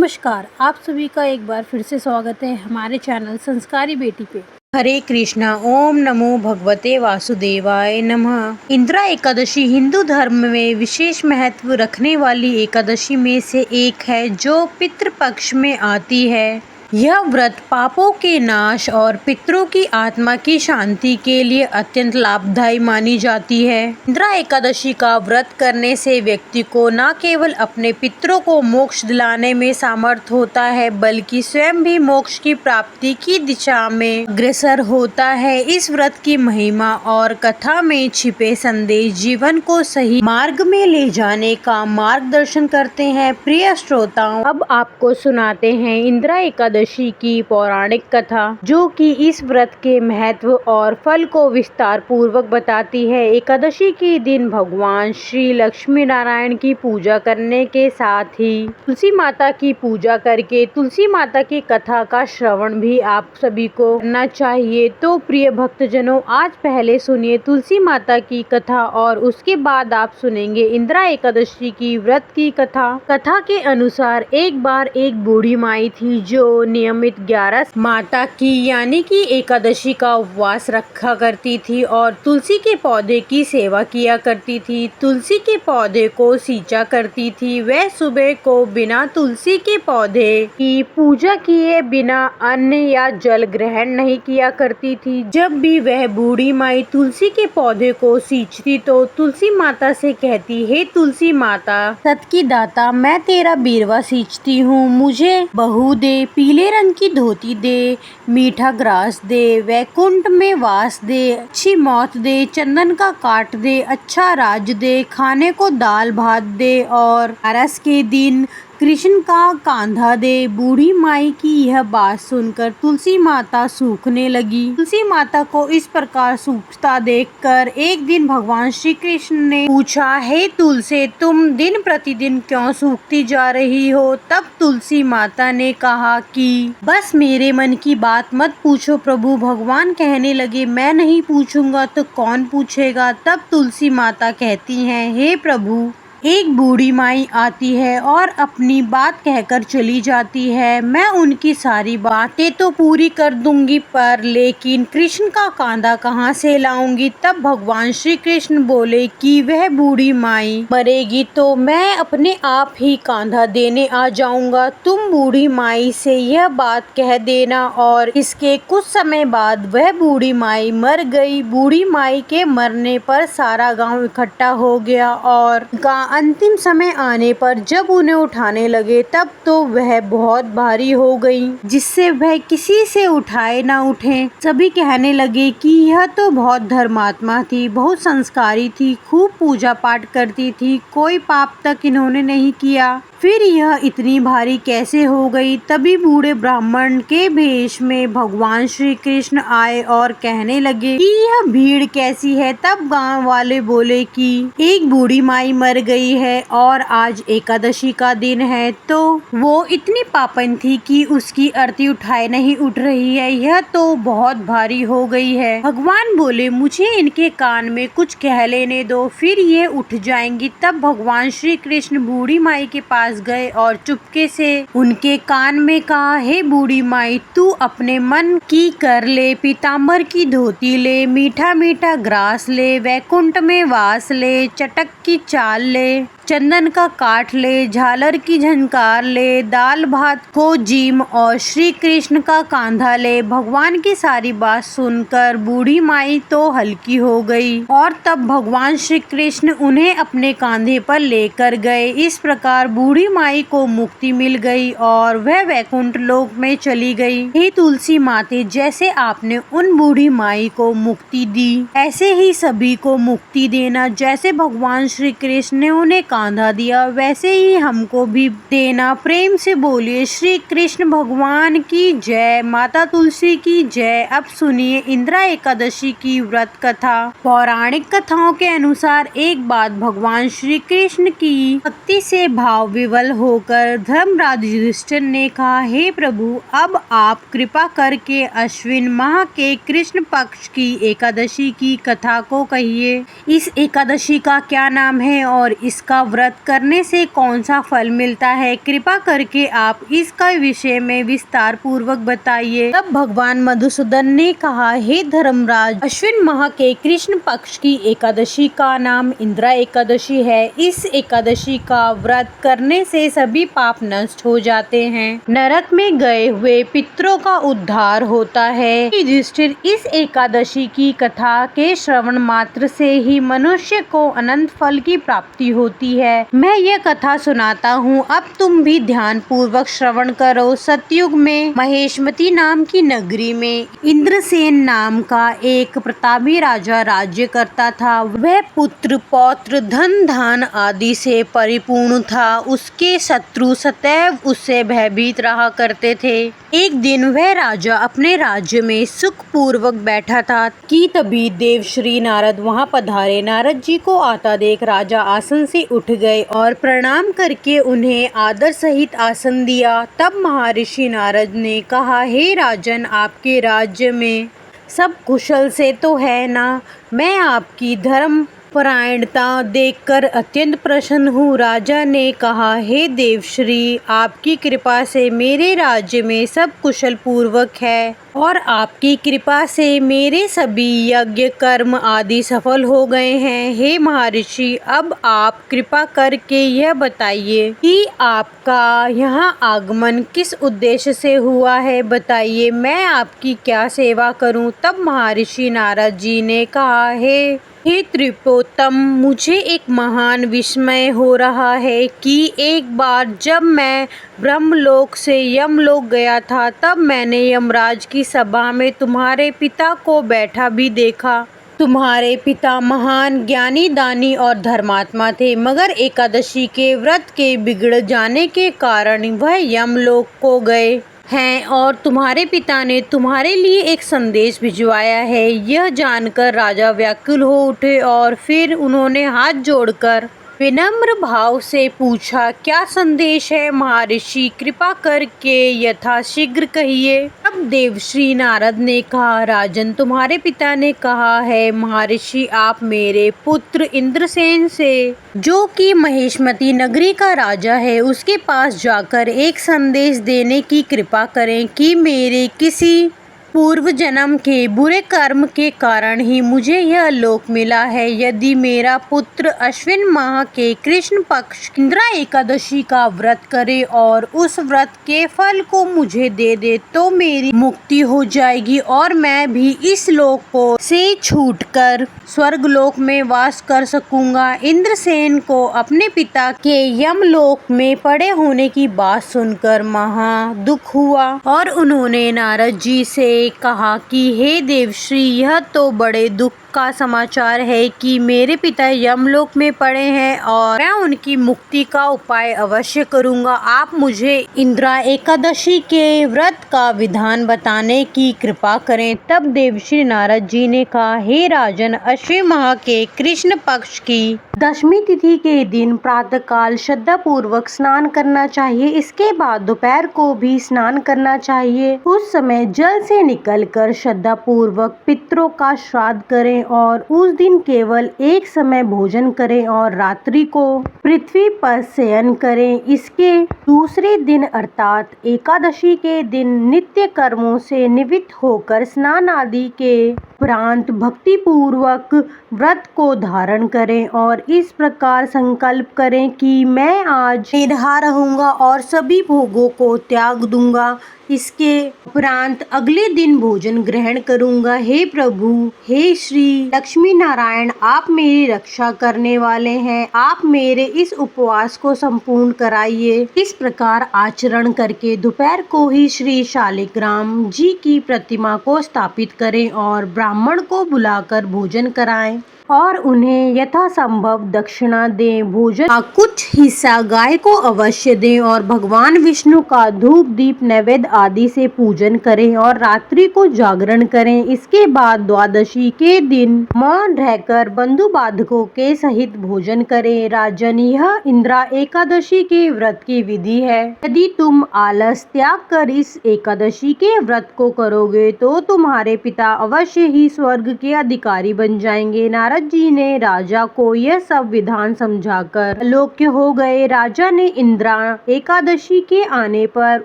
नमस्कार, आप सभी का एक बार फिर से स्वागत है हमारे चैनल संस्कारी बेटी पे। हरे कृष्णा। ओम नमो भगवते वासुदेवाय नमः। इंदिरा एकादशी हिंदू धर्म में विशेष महत्व रखने वाली एकादशी में से एक है जो पितृपक्ष में आती है। यह व्रत पापों के नाश और पितरों की आत्मा की शांति के लिए अत्यंत लाभदायी मानी जाती है। इंदिरा एकादशी का व्रत करने से व्यक्ति को न केवल अपने पितरों को मोक्ष दिलाने में सामर्थ्य होता है बल्कि स्वयं भी मोक्ष की प्राप्ति की दिशा में अग्रसर होता है। इस व्रत की महिमा और कथा में छिपे संदेश जीवन को सही मार्ग में ले जाने का मार्गदर्शन करते हैं। प्रिय श्रोताओं, अब आपको सुनाते हैं इंदिरा एकादशी की पौराणिक कथा, जो कि इस व्रत के महत्व और फल को विस्तार पूर्वक बताती है। एकादशी के दिन भगवान श्री लक्ष्मी नारायण की पूजा करने के साथ ही तुलसी माता की पूजा करके तुलसी माता की कथा का श्रवण भी आप सभी को करना चाहिए। तो प्रिय भक्तजनों, आज पहले सुनिए तुलसी माता की कथा और उसके बाद आप सुनेंगे इंदिरा एकादशी की व्रत की कथा। कथा के अनुसार एक बार एक बूढ़ी माई थी जो नियमित 11 माता की यानी कि एकादशी का उपवास रखा करती थी और तुलसी के पौधे की सेवा किया करती थी। तुलसी के पौधे को सींचा करती थी। वह सुबह को बिना तुलसी के पौधे की पूजा किए बिना अन्न या जल ग्रहण नहीं किया करती थी। जब भी वह बूढ़ी माई तुलसी के पौधे को सींचती तो तुलसी माता से कहती, हे तुलसी माता, सत की दाता, मैं तेरा बीरवा सींचती हूँ, मुझे बहू दे, पीले रंग की धोती दे, मीठा ग्रास दे, वैकुंठ में वास दे, अच्छी मौत दे, चंदन का काट दे, अच्छा राज दे, खाने को दाल भात दे और अरस के दिन कृष्ण का कांधा दे। बूढ़ी माई की यह बात सुनकर तुलसी माता सूखने लगी। तुलसी माता को इस प्रकार सूखता देखकर एक दिन भगवान श्री कृष्ण ने पूछा, हे तुलसी, तुम दिन प्रतिदिन क्यों सूखती जा रही हो? तब तुलसी माता ने कहा कि बस मेरे मन की बात मत पूछो प्रभु। भगवान कहने लगे, मैं नहीं पूछूंगा तो कौन पूछेगा? तब तुलसी माता कहती हैं, हे प्रभु, एक बूढ़ी माई आती है और अपनी बात कहकर चली जाती है। मैं उनकी सारी बातें तो पूरी कर दूंगी, पर लेकिन कृष्ण का कांधा कहाँ से लाऊंगी? तब भगवान श्री कृष्ण बोले कि वह बूढ़ी माई मरेगी तो मैं अपने आप ही कांधा देने आ जाऊंगा। तुम बूढ़ी माई से यह बात कह देना। और इसके कुछ समय बाद वह बूढ़ी माई मर गई। बूढ़ी माई के मरने पर सारा गाँव इकट्ठा हो गया और अंतिम समय आने पर जब उन्हें उठाने लगे तब तो वह बहुत भारी हो गई, जिससे वह किसी से उठाए ना उठे। सभी कहने लगे कि यह तो बहुत धर्मात्मा थी, बहुत संस्कारी थी, खूब पूजा पाठ करती थी, कोई पाप तक इन्होंने नहीं किया, फिर यह इतनी भारी कैसे हो गई? तभी बूढ़े ब्राह्मण के भेष में भगवान श्री कृष्ण आए और कहने लगे कि यह भीड़ कैसी है? तब गांव वाले बोले कि एक बूढ़ी माई मर गई है और आज एकादशी का दिन है, तो वो इतनी पापन थी कि उसकी अर्थी उठाए नहीं उठ रही है, यह तो बहुत भारी हो गई है। भगवान बोले, मुझे इनके कान में कुछ कह लेने दो, फिर ये उठ जाएंगी। तब भगवान श्री कृष्ण बूढ़ी माई के पास गए और चुपके से उनके कान में कहा, हे बूढ़ी माई, तू अपने मन की कर ले, पीताम्बर की धोती ले, मीठा मीठा ग्रास ले, वैकुंठ में वास ले, चटक की चाल ले, चंदन का काट ले, झालर की झनकार ले, दाल भात को जीम और श्री कृष्ण का कांधा ले। भगवान की सारी बात सुनकर बूढ़ी माई तो हल्की हो गई और तब भगवान श्री कृष्ण उन्हें अपने कांधे पर लेकर गए। इस प्रकार बूढ़ी माई को मुक्ति मिल गई और वह वैकुंठ लोक में चली गई। हे तुलसी माते, जैसे आपने उन बूढ़ी माई को मुक्ति दी, ऐसे ही सभी को मुक्ति देना। जैसे भगवान श्री कृष्ण ने उन्हें कांधा दिया, वैसे ही हमको भी देना। प्रेम से बोलिए श्री कृष्ण भगवान की जय, माता तुलसी की जय। अब सुनिए इंदिरा एकादशी की व्रत कथा। पौराणिक कथाओं के अनुसार एक बात भगवान श्री कृष्ण की भक्ति से भाव विवल होकर धर्मराज युधिष्ठिर ने कहा, हे प्रभु, अब आप कृपा करके अश्विन माह के कृष्ण पक्ष की एकादशी की कथा को कहिए। इस एकादशी का क्या नाम है और इसका व्रत करने से कौन सा फल मिलता है, कृपा करके आप इसका विषय में विस्तार पूर्वक बताइए। तब भगवान मधुसूदन ने कहा, हे धर्मराज, अश्विन माह के कृष्ण पक्ष की एकादशी का नाम इंदिरा एकादशी है। इस एकादशी का व्रत करने से सभी पाप नष्ट हो जाते हैं, नरक में गए हुए पितरों का उद्धार होता है। युधिष्ठिर, इस एकादशी की कथा के श्रवण मात्र से ही मनुष्य को अनंत फल की प्राप्ति होती है। मैं यह कथा सुनाता हूँ, अब तुम भी ध्यान पूर्वक श्रवण करो। सतयुग में महेशमती नाम की नगरी में इंद्रसेन नाम का एक प्रतापी राजा राज्य करता था। वह पुत्र पौत्र धन धान आदि से परिपूर्ण था। उसके शत्रु सदैव उससे भयभीत रहा करते थे। एक दिन वह राजा अपने राज्य में सुख पूर्वक बैठा था कि तभी देवश्री नारद वहां पधारे। नारद जी को आता देख राजा आसन से उठ गए और प्रणाम करके उन्हें आदर सहित आसन दिया। तब महर्षि नारद ने कहा, हे राजन, आपके राज्य में सब कुशल से तो है ना? मैं आपकी धर्म परायणता देखकर अत्यंत प्रसन्न हूँ। राजा ने कहा, हे देवश्री, आपकी कृपा से मेरे राज्य में सब कुशल पूर्वक है और आपकी कृपा से मेरे सभी यज्ञ कर्म आदि सफल हो गए हैं। हे महर्षि, अब आप कृपा करके यह बताइए कि आपका यहाँ आगमन किस उद्देश्य से हुआ है। बताइए, मैं आपकी क्या सेवा करूँ। तब महर्षि नारद जी ने कहा, हे त्रिपोतम, मुझे एक महान विस्मय हो रहा है कि एक बार जब मैं ब्रह्मलोक से यमलोक गया था, तब मैंने यमराज की सभा में तुम्हारे पिता को बैठा भी देखा। तुम्हारे पिता महान ज्ञानी, दानी और धर्मात्मा थे, मगर एकादशी के व्रत के बिगड़ जाने के कारण वह यमलोक को गए हैं और तुम्हारे पिता ने तुम्हारे लिए एक संदेश भिजवाया है। यह जानकर राजा व्याकुल हो उठे और फिर उन्होंने हाथ जोड़कर विनम्र भाव से पूछा, क्या संदेश है महर्षि? कृपा करके यथाशीघ्र कहिए। अब देवश्री नारद ने कहा, राजन, तुम्हारे पिता ने कहा है महर्षि, आप मेरे पुत्र इंद्रसेन से, जो कि महेशमती नगरी का राजा है, उसके पास जाकर एक संदेश देने की कृपा करें कि मेरे किसी पूर्व जन्म के बुरे कर्म के कारण ही मुझे यह लोक मिला है। यदि मेरा पुत्र अश्विन माह के कृष्ण पक्ष इंदिरा एकादशी का व्रत करे और उस व्रत के फल को मुझे दे दे तो मेरी मुक्ति हो जाएगी और मैं भी इस लोक को से छूटकर स्वर्ग लोक में वास कर सकूंगा। इंद्रसेन को अपने पिता के यमलोक में पड़े होने की बात सुनकर महा दुख हुआ और उन्होंने नारद जी से कहा कि हे देवश्री, यह तो बड़े दुख का समाचार है कि मेरे पिता यमलोक में पड़े हैं और मैं उनकी मुक्ति का उपाय अवश्य करूंगा। आप मुझे इंदिरा एकादशी के व्रत का विधान बताने की कृपा करें। तब देवश्री नारद जी ने कहा, हे राजन, अश्विन माह के कृष्ण पक्ष की दशमी तिथि के दिन प्रातःकाल श्रद्धा पूर्वक स्नान करना चाहिए। इसके बाद दोपहर को भी स्नान करना चाहिए। उस समय जल से निकलकर श्रद्धा पूर्वक पितरों का श्राद्ध करें और उस दिन केवल एक समय भोजन करें और रात्रि को पृथ्वी पर शयन करें। इसके दूसरे दिन अर्थात एकादशी के दिन नित्य कर्मों से निवृत्त होकर स्नान आदि के उपरांत भक्ति पूर्वक व्रत को धारण करें और इस प्रकार संकल्प करें कि मैं आज निराहार रहूंगा और सभी भोगों को त्याग दूंगा। इसके उपरांत अगले दिन भोजन ग्रहण करूंगा। हे प्रभु, हे श्री लक्ष्मी नारायण, आप मेरी रक्षा करने वाले हैं। आप मेरे इस उपवास को संपूर्ण कराइए। इस प्रकार आचरण करके दोपहर को ही श्री शालिग्राम जी की प्रतिमा को स्थापित करें और ब्राह्मण को बुलाकर भोजन कराएं और उन्हें यथासंभव दक्षिणा दें। भोजन का कुछ हिस्सा गाय को अवश्य दें और भगवान विष्णु का धूप दीप नैवेद्य आदि से पूजन करें और रात्रि को जागरण करें। इसके बाद द्वादशी के दिन मौन रहकर बंधु बांधवों के सहित भोजन करें। राजन, यह इंदिरा एकादशी के व्रत की विधि है। यदि तुम आलस त्याग कर इस एकादशी के व्रत को करोगे तो तुम्हारे पिता अवश्य ही स्वर्ग के अधिकारी बन जाएंगे। नारद भरत जी ने राजा को यह सब विधान समझाकर अलोक्य हो गए। राजा ने इंदिरा एकादशी के आने पर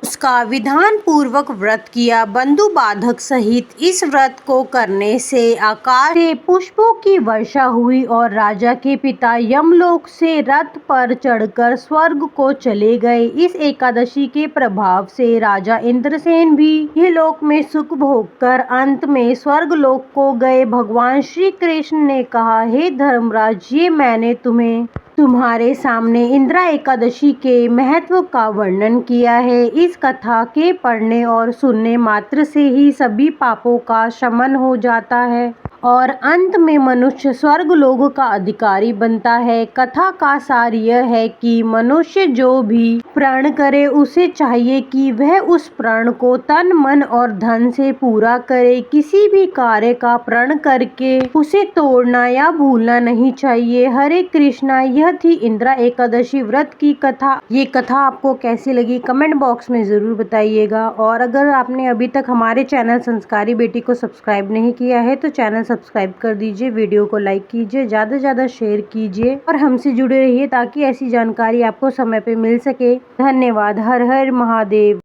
उसका विधान पूर्वक व्रत किया। बंधु बाधक सहित इस व्रत को करने से आकाश से पुष्पों की वर्षा हुई और राजा के पिता यमलोक से रथ पर चढ़कर स्वर्ग को चले गए। इस एकादशी के प्रभाव से राजा इंद्रसेन भी यह लोक में सुख भोगकर अंत में स्वर्ग लोक को गए। भगवान श्री कृष्ण ने कहा, हे धर्मराज, ये मैंने तुम्हारे सामने इंदिरा एकादशी के महत्व का वर्णन किया है। इस कथा के पढ़ने और सुनने मात्र से ही सभी पापों का शमन हो जाता है और अंत में मनुष्य स्वर्ग लोक का अधिकारी बनता है। कथा का सार यह है कि मनुष्य जो भी प्रण करे उसे चाहिए कि वह उस प्रण को तन मन और धन से पूरा करे। किसी भी कार्य का प्रण करके उसे तोड़ना या भूलना नहीं चाहिए। हरे कृष्णा। यह थी इंदिरा एकादशी व्रत की कथा। ये कथा आपको कैसी लगी कमेंट बॉक्स में जरूर बताइएगा। और अगर आपने अभी तक हमारे चैनल संस्कारी बेटी को सब्सक्राइब नहीं किया है तो चैनल सब्सक्राइब कर दीजिए, वीडियो को लाइक कीजिए, ज़्यादा से ज़्यादा शेयर कीजिए और हमसे जुड़े रहिए ताकि ऐसी जानकारी आपको समय पे मिल सके। धन्यवाद। हर हर महादेव।